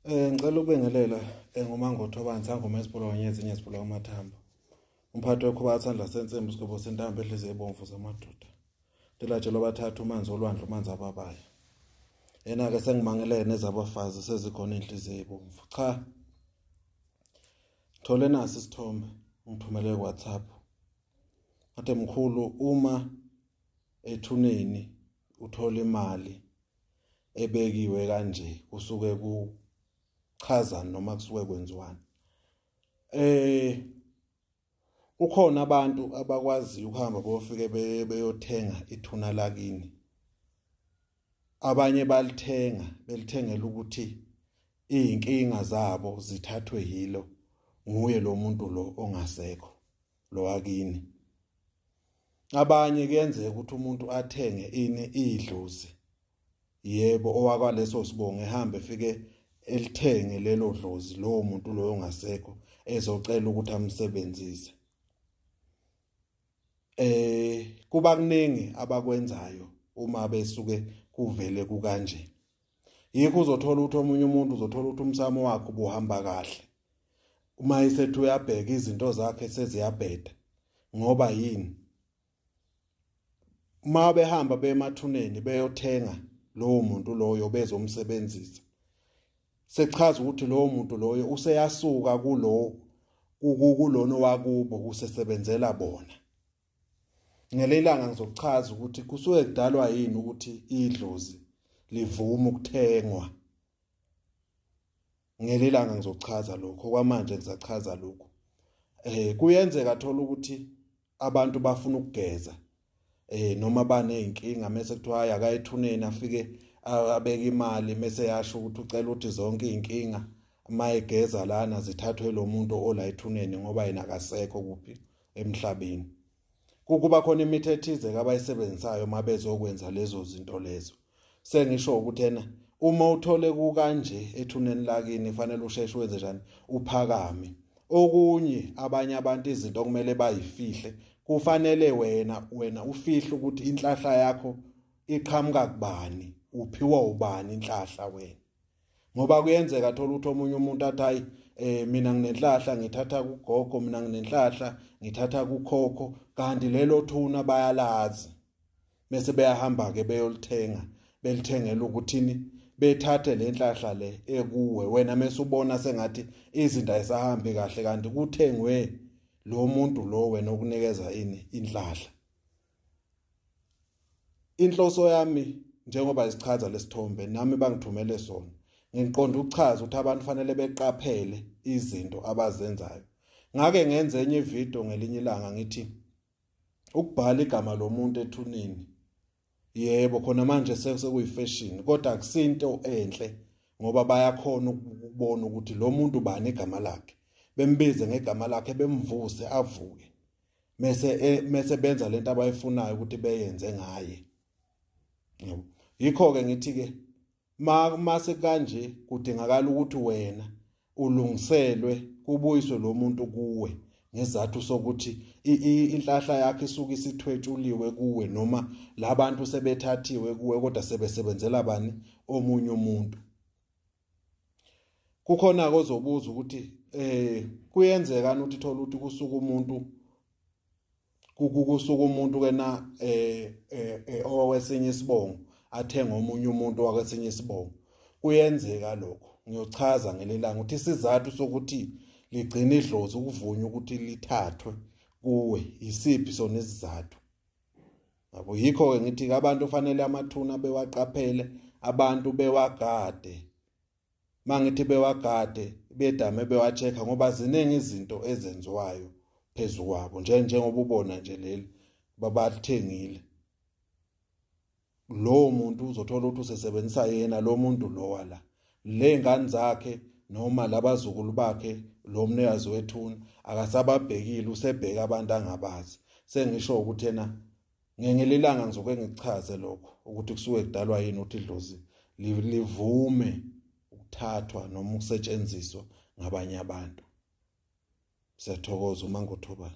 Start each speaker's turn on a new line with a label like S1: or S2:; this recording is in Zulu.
S1: Ngicela ukubengelela nguMangothobani sangoma esipolo nyezinye esipolo kwamathambo. Umphathi wekhuba atsandla sensimbi isigaba sentambo ehliziyo ebomvu zamadoda. Ndilatshela bathathu umanzi olwandle umanzi ababaya. Yena ke sengimangelene nezabafazi sezikhona inhliziyo ebomvu. Cha. Thole nasi isithombe ngithumele kuWhatsApp. Ade mkhulu uma ethuneni uthola imali ebekiwe kanje kusuke kuchaza noma kusuke kwenziwani. Ukhona abantu abakwazi ukuhamba bofike beyothenga ithuna lakini. Abanye belithengela ukuthi izinkinga zabo zithathwe yilo nguye lo muntu lo ongasekho lo wakini. Abanye kuyenzeka ukuthi umuntu athenge idlozi. Yebo owakwaleso sibongo ehambe efike elithenge lelo dlozi lo muntu lo ongasekho ezocela ukuthi amsebenzise. Kuba kuningi abakwenzayo uma besuke kuvele kukanje. Yikho uzothola ukuthi omunye umuntu uzothola ukuthi umsamo wakhe ubuhamba kahle. Uma isethi uyabheka izinto zakhe seziyabheda ngoba yini? Uma behamba bemathuneni beyothenga lowo muntu loyo bezomsebenzisa. Sechaza ukuthi lowo muntu loyo useyasuka kulona wakubo usesebenzela bona. Ngelilanga ngizochaza ukuthi kusuke kudalwa yini ukuthi idlozi livume ukuthengwa. Ngelilanga ngizochaza lokho kwamanje ngizachaza lokho. Kuyenzeka thola ukuthi abantu bafuna ukugeza noma baneyinkinga mase kuthiwa haya akayithuneni afike abeka imali mase yasho ukuthi ucela ukuthi zonke izinkinga mayegeza lana zithathwe lo muntu ola ethuneni ngoba yena akasekho kuphi emhlabeni. Kuba khona imithetho ethize abayisebenzisayo mabezokwenza lezo zinto lezo. Sengisho ukuthi yena uma uthole kukanje ethuneni lakini fanele usheshe wenze njani uphakame. Okunye abanye abantu izinto kumele bayifihle. Kufanele wena ufihle ukuthi inhlahla yakho iqhamuka kubani, uphiwa ubani inhlahla wena. Ngoba kuyenzeka thola ukuthi omunye umuntu athi hayi mina nginenhlahla ngithatha kugogo, mina nginenhlahla ngithatha kukhokho, kanti lelo thuna bayalazi. Bese beyahamba ke beyolithenga, belithengela ukuthini bethathe lenhlahla le ekuwe. Wena mase ubona sengathi izinto ayisahambi kahle kanti kuthengwe lo muntu lo wena okunikeza inhlahla. Inhloso yami njengoba isichaza lesithombe nami bangithumele sona. Ngiqonda ukuchaza ukuthi abantu fanele beqaphele izinto abazenzayo. Ngake ngenze enye ivideo ngelinye ilanga ngithi ukubhala igama lomuntu ethuneni. Yebo khona manje sekuyifashion kodwa akusinto enhle ngoba bayakhona ukubona ukuthi lo muntu bani igama lakhe. Bembize ngegama lakhe bemvuse avuke. Mase benza lento abayifunayo ukuthi beyenze ngaye. Yebo. Yikho ke ngithi ke mase kanje kudingakala ukuthi wena ulungiselwe kubuyiswe lo muntu kuwe ngezathu sokuthi inhlahla yakhe isuka isithwetshuliwe kuwe noma labantu sebethathiwe kuwe kodwa sebesebenzela bani omunye umuntu. Kukhona ozobuza ukuthi kuyenzeka ukuthi thola ukuthi kusuka umuntu kena owesinye isibongo athenga omunye umuntu wakwesinye isibongo. Kuyenzeka lokho. Ngiyochaza ngelilanga ukuthi isizathu sokuthi ligcina idlozi ukuvunywa ukuthi lithathwe kuwe isiphi sona isizathu. Yabo yikho ke ngithi abantu fanele amathuna bewaqaphele, abantu bewagade. Mangithi bewagade bedame bewacheka ngoba ziningi izinto ezenziwayo phezulu kwabo njengoba ubona nje leli babathengile. Lo muntu uzothola ukuthi usesebenzisa yena lo muntu lo wala. Lengane zakhe noma labazukulu bakhe lo mnikazi wethuna akasababhekile usebheka abantu angabazi. Sengisho ukuthi yena ngelilanga ngizoke ngichaze lokho ukuthi kusuke kudalwa yini ukuthi idlozi livume ukuthathwa noma ukusetshenziswa ngabanye abantu. Siyathokoza uMangothobani.